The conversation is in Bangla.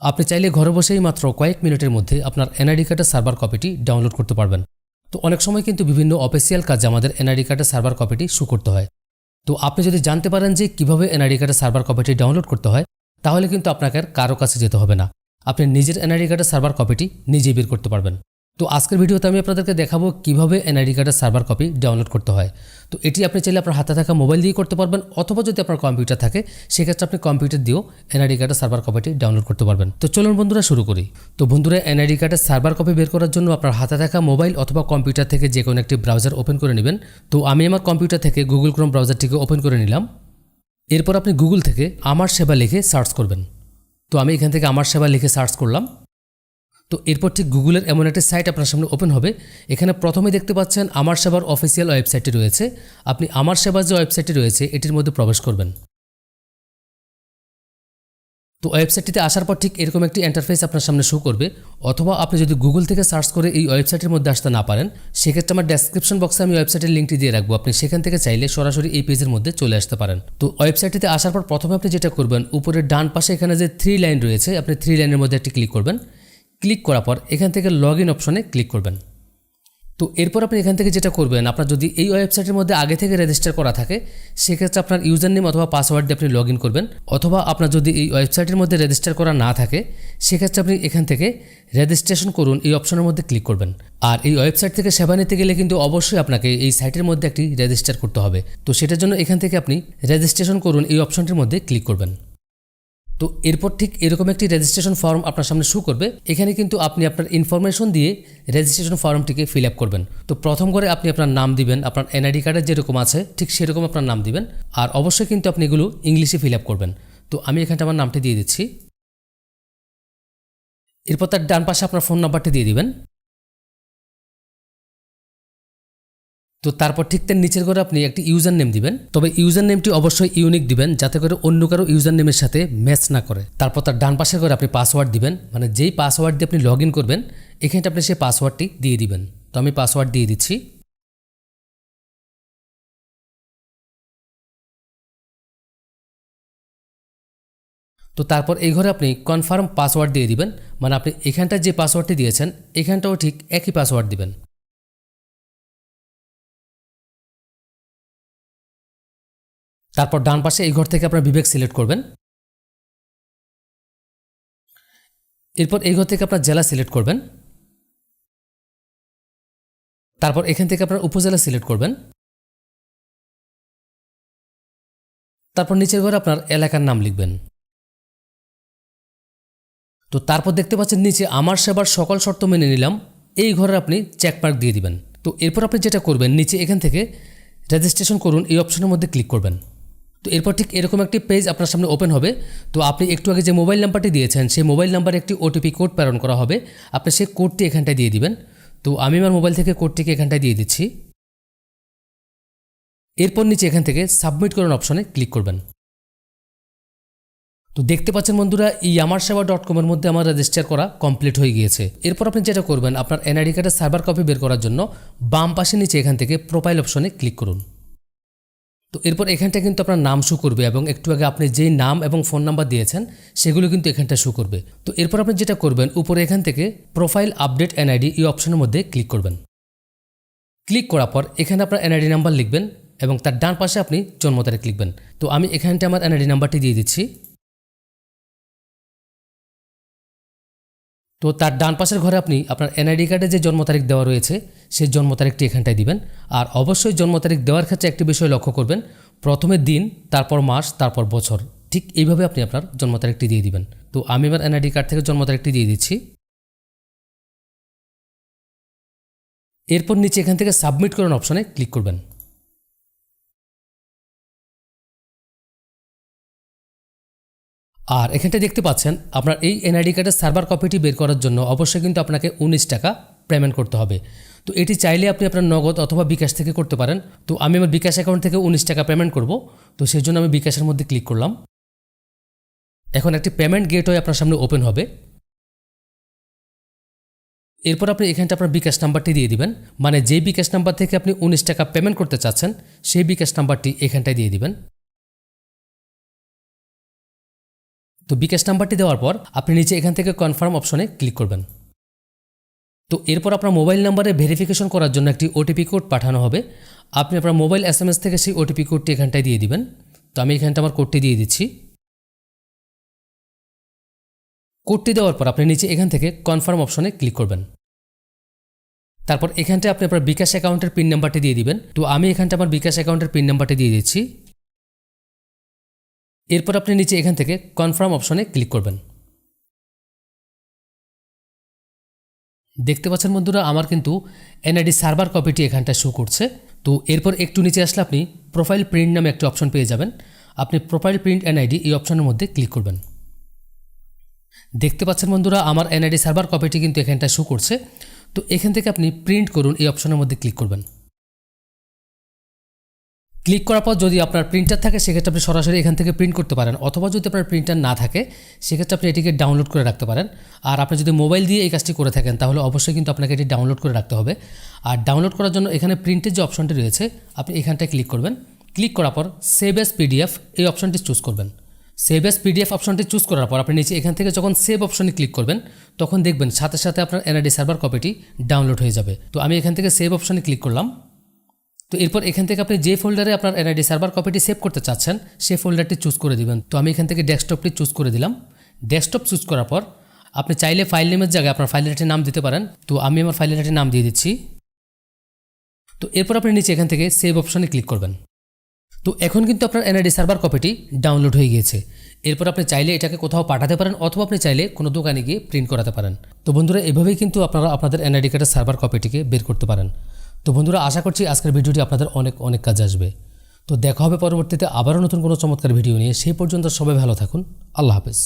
আপনি চাইলে ঘরে বসেই মাত্র কয়েক মিনিটের মধ্যে আপনার এনআইডি কার্ডের সার্ভার কপিটি ডাউনলোড করতে পারবেন। তো অনেক সময় কিন্তু বিভিন্ন অফিসিয়াল কাজে আমাদের এনআইডি কার্ডের সার্ভার কপিটি শো করতে হয়। তো আপনি যদি জানতে পারেন যে কিভাবে এনআইডি কার্ডের সার্ভার কপিটি ডাউনলোড করতে হয়, তাহলে কিন্তু আপনাকে আর কারো কাছে যেতে হবে না। আপনি নিজের এনআইডি কার্ডের সার্ভার কপিটি নিজেই বের করতে পারবেন। তো আজকের ভিডিওতে আমি আপনাদেরকে দেখাবো কিভাবে এনআইডি কার্ডের সার্ভার কপি ডাউনলোড করতে হয়। তো এটি আপনি চাইলে আপনার হাতে থাকা মোবাইল দিয়ে করতে পারবেন, অথবা যদি আপনার কম্পিউটার থাকে সেক্ষেত্রে আপনি কম্পিউটার দিয়েও এনআইডি কার্ডের সার্ভার কপিটি ডাউনলোড করতে পারবেন। তো চলুন বন্ধুরা শুরু করি। তো বন্ধুরা, এনআইডি কার্ডের সার্ভার কপি বের করার জন্য আপনার হাতে থাকা মোবাইল অথবা কম্পিউটার থেকে যে কোনো একটি ব্রাউজার ওপেন করে নেবেন। তো আমি আমার কম্পিউটার থেকে গুগল ক্রোম ব্রাউজারটিকে ওপেন করে নিলাম। এরপর আপনি গুগল থেকে আমার সেবা লিখে সার্চ করবেন। তো আমি এখান থেকে আমার সেবা লিখে সার্চ করলাম। তো এরপর ঠিক গুগলের এমন একটি সাইট আপনার সামনে ওপেন হবে। এখানে প্রথমে দেখতে পাচ্ছেন আমার সেবার অফিসিয়াল ওয়েবসাইটটি রয়েছে। আপনি আমার সেবার যে ওয়েবসাইটটি রয়েছে এটির মধ্যে প্রবেশ করবেন। তো ওয়েবসাইটটিতে আসার পর ঠিক এরকম একটি ইন্টারফেস আপনার সামনে শো করবে। অথবা আপনি যদি গুগল থেকে সার্চ করে এই ওয়েবসাইটের মধ্যে আসতে না পারেন, সেক্ষেত্রে আমার ডেসক্রিপশন বক্সে আমি ওয়েবসাইটের লিঙ্কটি দিয়ে রাখবো। আপনি সেখান থেকে চাইলে সরাসরি এই পেজের মধ্যে চলে আসতে পারেন। তো ওয়েবসাইটটিতে আসার পর প্রথমে আপনি যেটা করবেন, উপরের ডান পাশে এখানে যে 3 লাইন রয়েছে, আপনি 3 লাইনের মধ্যে একটি ক্লিক করবেন। ক্লিক করার পর এখান থেকে লগ ইন অপশনে ক্লিক করবেন। তো এরপর আপনি এখান থেকে যেটা করবেন, আপনার যদি এই ওয়েবসাইটের মধ্যে আগে থেকে রেজিস্টার করা থাকে সেক্ষেত্রে আপনার ইউজার নেম অথবা পাসওয়ার্ড দিয়ে আপনি লগ ইন করবেন। অথবা আপনার যদি এই ওয়েবসাইটের মধ্যে রেজিস্টার করা না থাকে সেক্ষেত্রে আপনি এখান থেকে রেজিস্ট্রেশন করুন এই অপশনের মধ্যে ক্লিক করবেন। আর এই ওয়েবসাইট থেকে সেবা নিতে গেলে কিন্তু অবশ্যই আপনাকে এই সাইটের মধ্যে একটি রেজিস্টার করতে হবে। তো সেটার জন্য এখান থেকে আপনি রেজিস্ট্রেশন করুন এই অপশনটির মধ্যে ক্লিক করবেন। তো এরপর ঠিক এরকম একটি রেজিস্ট্রেশন ফর্ম আপনার সামনে শো করবে। এখানে কিন্তু আপনি আপনার ইনফরমেশন দিয়ে রেজিস্ট্রেশন ফর্মটিকে ফিল আপ করবেন। তো প্রথম করে আপনি আপনার নাম দিবেন, আপনার এনআইডি কার্ডের যেরকম আছে ঠিক সেরকম আপনার নাম দিবেন। আর অবশ্যই কিন্তু আপনি এগুলো ইংলিশে ফিল আপ করবেন। তো আমি এখানটা আমার নামটি দিয়ে দিচ্ছি। এরপর তার ডান পাশে আপনার ফোন নাম্বারটি দিয়ে দিবেন। তো তারপর ঠিক তার নিচের করে আপনি একটি ইউজার নেম দিবেন। তবে ইউজার নেমটি অবশ্যই ইউনিক দিবেন, যাতে করে অন্য কারো ইউজার নেমের সাথে ম্যাচ না করে। তারপর তার ডান পাশে করে আপনি পাসওয়ার্ড দিবেন, মানে যেই পাসওয়ার্ড দিয়ে আপনি লগ ইন করবেন এখানটা আপনি সেই পাসওয়ার্ডটি দিয়ে দিবেন। তো আমি পাসওয়ার্ড দিয়ে দিচ্ছি। তো তারপর এই ঘরে আপনি কনফার্ম পাসওয়ার্ড দিয়ে দিবেন, মানে আপনি এখানটা যে পাসওয়ার্ডটি দিয়েছেন এখানটাও ঠিক একই পাসওয়ার্ড দিবেন। তারপর ডান পাশে এই ঘর থেকে আপনার বিবেক সিলেক্ট করবেন। এরপর এই ঘর থেকে আপনার জেলা সিলেক্ট করবেন। তারপর এখান থেকে আপনার উপজেলা সিলেক্ট করবেন। তারপর নিচের ঘরে আপনার এলাকার নাম লিখবেন। তো তারপর দেখতে পাচ্ছেন নিচে আমার সেবার সকল শর্ত মেনে নিলাম, এই ঘরে আপনি চেকমার্ক দিয়ে দিবেন। তো এরপর আপনি যেটা করবেন, নিচে এখান থেকে রেজিস্ট্রেশন করুন এই অপশনের মধ্যে ক্লিক করবেন। তো এরপর ঠিক এরকম একটি পেজ আপনার সামনে ওপেন হবে। তো আপনি একটু আগে যে মোবাইল নাম্বারটি দিয়েছেন সেই মোবাইল নাম্বারে একটি ওটিপি কোড প্রেরণ করা হবে। আপনি সেই কোডটি এখানটায় দিয়ে দিবেন। তো আমি আমার মোবাইল থেকে কোডটিকে এখানটায় দিয়ে দিচ্ছি। এরপর নিচে এখান থেকে সাবমিট করুন অপশনে ক্লিক করবেন। তো দেখতে পাচ্ছেন বন্ধুরা, এই amarsewa.com এর মধ্যে আমার রেজিস্টার করা কমপ্লিট হয়ে গিয়েছে। এরপর আপনি যেটা করবেন, আপনার এনআইডি কার্ডের সার্ভার কপি বের করার জন্য বাম পাশে নিচে এখান থেকে প্রোফাইল অপশনে ক্লিক করুন। তো এরপর এখানটা কিন্তু আপনার নাম শো করবে এবং একটু আগে আপনি যেই নাম এবং ফোন নাম্বার দিয়েছেন সেগুলো কিন্তু এখানটা শো করবে। তো এরপর আপনি যেটা করবেন, উপরে এখান থেকে প্রোফাইল আপডেট এনআইডি এই অপশনের মধ্যে ক্লিক করবেন। ক্লিক করার পর এখানে আপনার এনআইডি নাম্বার লিখবেন এবং তার ডান পাশে আপনি জন্ম তারিখ লিখবেন। তো আমি এখানটা আমার এনআইডি নাম্বারটি দিয়ে দিচ্ছি। তো তার ডান পাশের ঘরে আপনি আপনার এনআইডি কার্ডে যে জন্ম তারিখ দেওয়া রয়েছে সেই জন্ম তারিখটি এখানটায় দিবেন। আর অবশ্যই জন্ম তারিখ দেওয়ার ক্ষেত্রে একটি বিষয় লক্ষ্য করবেন, প্রথমে দিন, তারপর মাস, তারপর বছর, ঠিক এইভাবে আপনি আপনার জন্ম তারিখটি দিয়ে দিবেন। তো আমি আমার এনআইডি কার্ড থেকে জন্ম তারিখটি দিয়ে দিচ্ছি। এরপর নিচে এখান থেকে সাবমিট করুন অপশনে ক্লিক করবেন। আর এখানটা দেখতে পাচ্ছেন আপনার এই এনআইডি কার্ডের সার্ভার কপিটি বের করার জন্য অবশ্যই কিন্তু আপনাকে 19 টাকা পেমেন্ট করতে হবে। তো এটি চাইলে আপনি আপনার নগদ অথবা বিকাশ থেকে করতে পারেন। তো আমি আমার বিকাশ অ্যাকাউন্ট থেকে 19 টাকা পেমেন্ট করব। তো সেই জন্য আমি বিকাশের মধ্যে ক্লিক করলাম। এখন একটি পেমেন্ট গেটওয়ে আপনার সামনে ওপেন হবে। এরপর আপনি এখানটা আপনার বিকাশ নাম্বারটি দিয়ে দিবেন, মানে যেই বিকাশ নাম্বার থেকে আপনি 19 টাকা পেমেন্ট করতে চাচ্ছেন সেই বিকাশ নাম্বারটি এখানটায় দিয়ে দিবেন। তো বিকাশ নাম্বারটি দেওয়ার পর আপনি নিচে এখান থেকে কনফার্ম অপশনে ক্লিক করবেন। তো এরপর আপনার মোবাইল নাম্বারে ভেরিফিকেশন করার জন্য একটি ওটিপি কোড পাঠানো হবে। আপনি আপনার মোবাইল SMS থেকে সেই ওটিপি কোডটি এখানটায় দিয়ে দিবেন। তো আমি এখানটা আমার কোডটি দিয়ে দিচ্ছি। কোডটি দেওয়ার পর আপনি নিচে এখান থেকে কনফার্ম অপশনে ক্লিক করবেন। তারপর এখানটায় আপনি আপনার বিকাশ অ্যাকাউন্টের পিন নাম্বারটি দিয়ে দিবেন। তো আমি এখানটা আমার বিকাশ অ্যাকাউন্টের পিন নাম্বারটি দিয়ে দিচ্ছি। এরপর আপনি নিচে এখান থেকে কনফার্ম অপশনে ক্লিক করবেন। দেখতে পাচ্ছেন বন্ধুরা, আমার কিন্তু NID সার্ভার কপিটি এখানটায় শো করছে। তো এরপর একটু নিচে আসলে আপনি প্রোফাইল প্রিন্ট নামে একটি অপশন পেয়ে যাবেন। আপনি প্রোফাইল প্রিন্ট NID এই অপশনের মধ্যে ক্লিক করবেন। দেখতে পাচ্ছেন বন্ধুরা, আমার NID সার্ভার কপিটি কিন্তু এখানটায় শো করছে। তো এখান থেকে আপনি প্রিন্ট করুন এই অপশনের মধ্যে ক্লিক করবেন। ক্লিক করার পর যদি আপনার প্রিন্টার থাকে সেক্ষেত্রে আপনি সরাসরি এখান থেকে প্রিন্ট করতে পারেন, অথবা যদি আপনার প্রিন্টার না থাকে সেক্ষেত্রে আপনি এটিকে ডাউনলোড করে রাখতে পারেন। আর আপনি যদি মোবাইল দিয়ে এই কাজটি করে থাকেন তাহলে অবশ্যই কিন্তু আপনাকে এটি ডাউনলোড করে রাখতে হবে। আর ডাউনলোড করার জন্য এখানে প্রিন্টের যে অপশনটি রয়েছে আপনি এখানটায় ক্লিক করবেন। ক্লিক করার পর সেভ অ্যাজ PDF এই অপশনটি চুজ করবেন। সেভ অ্যাজ PDF অপশনটি চুজ করার পর আপনি নিচে এখান থেকে যখন সেভ অপশনে ক্লিক করবেন তখন দেখবেন সাথে সাথে আপনার NID সার্ভার কপিটি ডাউনলোড হয়ে যাবে। তো আমি এখান থেকে সেভ অপশনে ক্লিক করলাম। তো এরপর এখান থেকে আপনি যে ফোল্ডারে আপনার NID সার্ভার কপিটি সেভ করতে চাচ্ছেন সেই ফোল্ডারটি চুজ করে দিবেন। তো আমি এখান থেকে ডেস্কটপটি চুজ করে দিলাম। ডেস্কটপ চুজ করার পর আপনি চাইলে ফাইল নেমের জায়গায় আপনার ফাইলের একটি নাম দিতে পারেন। তো আমি আমার ফাইলের একটি নাম দিয়ে দিচ্ছি। তো এরপর আপনি নিচে এখান থেকে সেভ অপশনে ক্লিক করবেন। তো এখন কিন্তু আপনার NID সার্ভার কপিটি ডাউনলোড হয়ে গিয়েছে। এরপর আপনি চাইলে এটাকে কোথাও পাঠাতে পারেন, অথবা আপনি চাইলে কোনো দোকানে গিয়ে প্রিন্ট করাতে পারেন। তো বন্ধুরা, এভাবেই কিন্তু আপনারা আপনাদের NID কার্ডের সার্ভার কপিটিকে বের করতে পারেন। তো বন্ধুরা, আশা করছি আজকের ভিডিওটি আপনাদের অনেক অনেক কাজে আসবে। তো দেখা হবে পরবর্তীতে আবারও নতুন কোনো চমৎকার ভিডিও নিয়ে। সেই পর্যন্ত সবাই ভালো থাকুন। আল্লাহ হাফেজ।